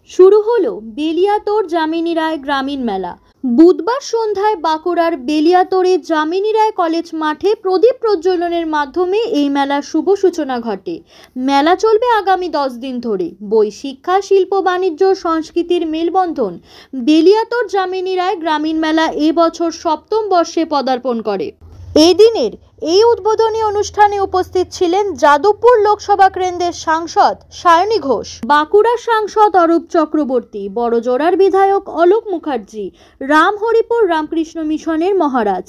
শুরু হলো বেলিয়াতোড় যামিনী রায় গ্রামীণ মেলা। বুধবার সন্ধ্যায় বাঁকুড়ার বেলিয়াতোড়ে যামিনী রায় কলেজ মাঠে প্রদীপ প্রজ্বলনের মাধ্যমে এই মেলার শুভ সূচনা ঘটে। মেলা চলবে আগামী 10 দিন ধরে। বই, শিক্ষা, শিল্প, বাণিজ্য, সংস্কৃতির মেলবন্ধন বেলিয়াতোড় যামিনী রায় গ্রামীণ মেলা এবছর 7ম বর্ষে পদার্পণ করে। এই দিনের এই উদ্বোধনী অনুষ্ঠানে উপস্থিত ছিলেন যাদবপুর লোকসভা কেন্দ্রের সাংসদ সায়নী ঘোষ, বাঁকুড়ার সাংসদ অরূপ চক্রবর্তী, বড়জোড়ার বিধায়ক অলোক মুখার্জি, রামহরিপুর রামকৃষ্ণ মিশনের মহারাজ,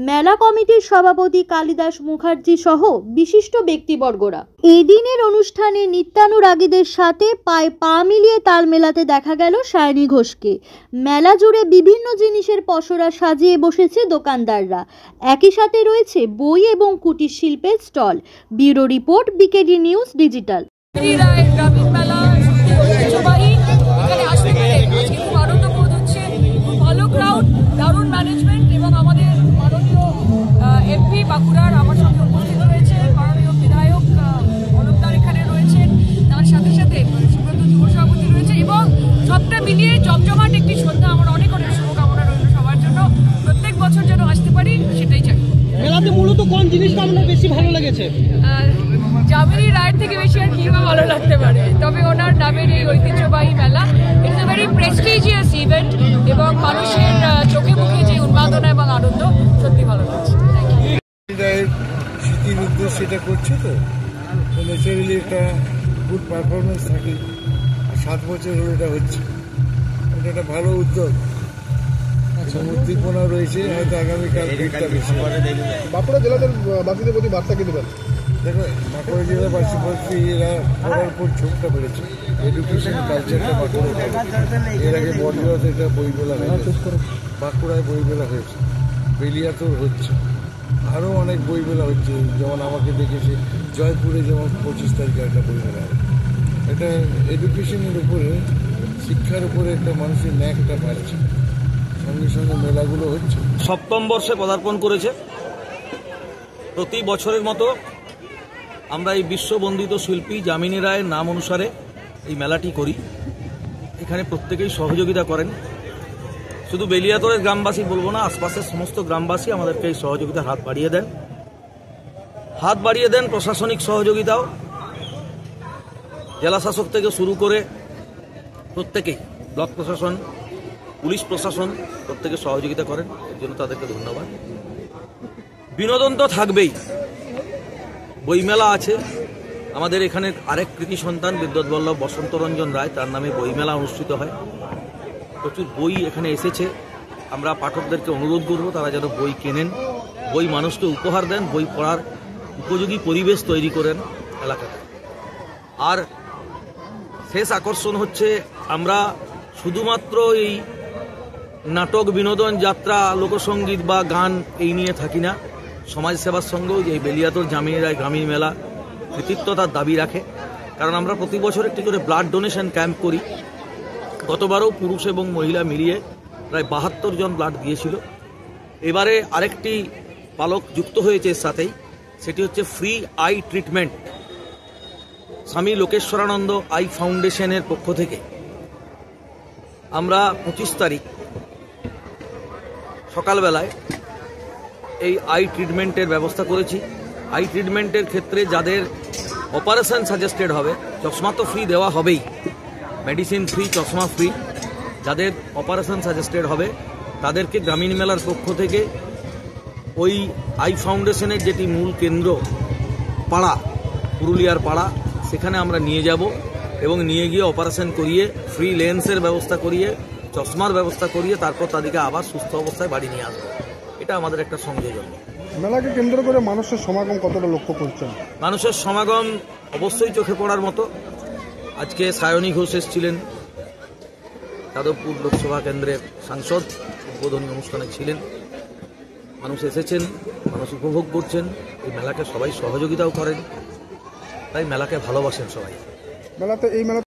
মেলা কমিটির সভাপতি কালিদাস মুখার্জি সহ বিশিষ্ট ব্যক্তিবর্গরা। এই দিনের অনুষ্ঠানে নিত্যানুরাগীদের সাথে পায়ে পা মিলিয়ে তাল মেলাতে দেখা গেল সায়নী ঘোষকে। মেলা জুড়ে বিভিন্ন জিনিসের পসরা সাজিয়ে বসেছে দোকানদাররা। একই সাথে রয়েছে বই এবং কুটির শিল্পের stall. Bureau report, BKD news digital. গ্রামীণ মেলা এখানে আসতে পেরে আজকে খুব আনন্দ বোধ হচ্ছে। খুব ভালো ক্রাউড, দারুণ ম্যানেজমেন্ট এবং আমাদের মাননীয় এমপি বাঁকুড়ার আমার সঙ্গে উপস্থিত রয়েছে, মাননীয় বিধায়ক অলোকদার এখানে রয়েছেন, তার সাথে সাথে সুব্রত যুব সভাপতি রয়েছে এবং সবটা মিলিয়ে জমজমাট একটি সন্ধ্যা। আমার অনেক অনেক শুভকামনা রইল সবার জন্য। প্রত্যেক বছর যেন আসতে পারি সেটাই চাই। মেলাতে মূলত কোন জিনিসটা আপনার বেশি ভালো লেগেছে? যামিনী রায়ের থেকে বেশি আর কি বা ভালো লাগতে পারে, তবে ওনার নামের এই ঐতিহ্যবাহী মেলা, it's a very prestigious event এবং মানুষের চোখে মুখে যে উন্মাদনা এবং আনন্দ সত্যি ভালো লাগছে। স্মৃতির উদ্দেশ্যে এটা করছে তো ন্যাচারালি একটা গুড পারফরমেন্স থাকে। আর 7 বছর হলো এটা হচ্ছে, এটা একটা ভালো উদ্যোগ, উদ্দীপনা রয়েছে। হয়তো আগামীকাল ভিড়টা বেশি। বাঁকুড়া জেলার বাসীদের প্রতি বার্তা কি দেবেন? দেখো, বাঁকুড়া জেলার বাসী এরা পড়ার উপর ঝোঁকটা বেড়েছে, এডুকেশন কালচারটা বাঁকুড়া। এর আগে বড়জোড়াতে এটা বইমেলা হয়েছে, বাঁকুড়ায় বইমেলা হয়েছে, বেলিয়াতোড় হচ্ছে, আরও অনেক বইমেলা হচ্ছে। যেমন আমাকে দেখেছে জয়পুরে, যেমন 25 তারিখে একটা বইমেলা হবে। এটা এডুকেশনের উপরে, শিক্ষার উপরে একটা মানুষের ন্যাকটা বাড়ছে, সঙ্গে সঙ্গে মেলাগুলো হচ্ছে। 7ম বর্ষে পদার্পণ করেছে। প্রতি বছরের মতো আমরা এই বিশ্ববন্দিত শিল্পী যামিনী রায়ের নাম অনুসারে এই মেলাটি করি। এখানে প্রত্যেকেই সহযোগিতা করেন। শুধু বেলিয়াতোড়ের গ্রামবাসী বলবো না, আশপাশের সমস্ত গ্রামবাসী আমাদেরকে এই সহযোগিতার হাত বাড়িয়ে দেন। প্রশাসনিক সহযোগিতাও জেলা শাসক থেকে শুরু করে প্রত্যেকেই, ব্লক প্রশাসন, পুলিশ প্রশাসন প্রত্যেকে সহযোগিতা করেন। এর জন্য তাদেরকে ধন্যবাদ। বিনোদন তো থাকবেই, বইমেলা আছে। আমাদের এখানে আরেক কৃতি সন্তান বিদ্যুৎ বল্লভ বসন্তরঞ্জন রায়, তার নামে বইমেলা অনুষ্ঠিত হয়। প্রচুর বই এখানে এসেছে। আমরা পাঠকদেরকে অনুরোধ করব তারা যেন বই কেনেন, বই মানুষকে উপহার দেন, বই পড়ার উপযোগী পরিবেশ তৈরি করেন এলাকাতে। আর শেষ আকর্ষণ হচ্ছে, আমরা শুধুমাত্র এই নাটক, বিনোদন, যাত্রা, লোকসঙ্গীত বা গান এই নিয়ে থাকি না। সমাজসেবার সঙ্গেও এই বেলিয়াতোড় যামিনী রায় গ্রামীণ মেলা কৃতিত্বতার দাবি রাখে। কারণ আমরা প্রতি বছর একটি করে ব্লাড ডোনেশন ক্যাম্প করি। গতবারও পুরুষ এবং মহিলা মিলিয়ে প্রায় 72 জন ব্লাড দিয়েছিল। এবারে আরেকটি পালক যুক্ত হয়েছে এর সাথেই, সেটি হচ্ছে ফ্রি আই ট্রিটমেন্ট। স্বামী লোকেশ্বরানন্দ আই ফাউন্ডেশনের পক্ষ থেকে আমরা 25 তারিখ সকালবেলায় এই আই ট্রিটমেন্টের ব্যবস্থা করেছি। আই ট্রিটমেন্টের ক্ষেত্রে যাদের অপারেশন সাজেস্টেড হবে, চশমা তো ফ্রি দেওয়া হবেই, মেডিসিন ফ্রি, চশমা ফ্রি। যাদের অপারেশন সাজেস্টেড হবে তাদেরকে গ্রামীণ মেলার পক্ষ থেকে ওই আই ফাউন্ডেশনের যেটি মূল কেন্দ্র পাড়া, পুরুলিয়ার পাড়া, সেখানে আমরা নিয়ে যাব এবং নিয়ে গিয়ে অপারেশন করিয়ে ফ্রি লেন্সের ব্যবস্থা করিয়ে, চশমার ব্যবস্থা করিয়ে তারপর তাদেরকে আবার সুস্থ অবস্থায় বাড়ি নিয়ে আসবো। এটা আমাদের একটা সংযোজন। মেলাকে কেন্দ্র করে মানুষের সমাগম কতটা লক্ষ্য করছেন? মানুষের সমাগম অবশ্যই চোখে পড়ার মতো। আজকে সায়নী ঘোষ এসেছিলেন, যাদবপুর লোকসভা কেন্দ্রের সাংসদ, উদ্বোধনী অনুষ্ঠানে ছিলেন। মানুষ এসেছেন, মানুষ উপভোগ করছেন এই মেলাকে, সবাই সহযোগিতাও করেন, তাই মেলাকে ভালোবাসেন সবাই। মেলাতে এই মেলা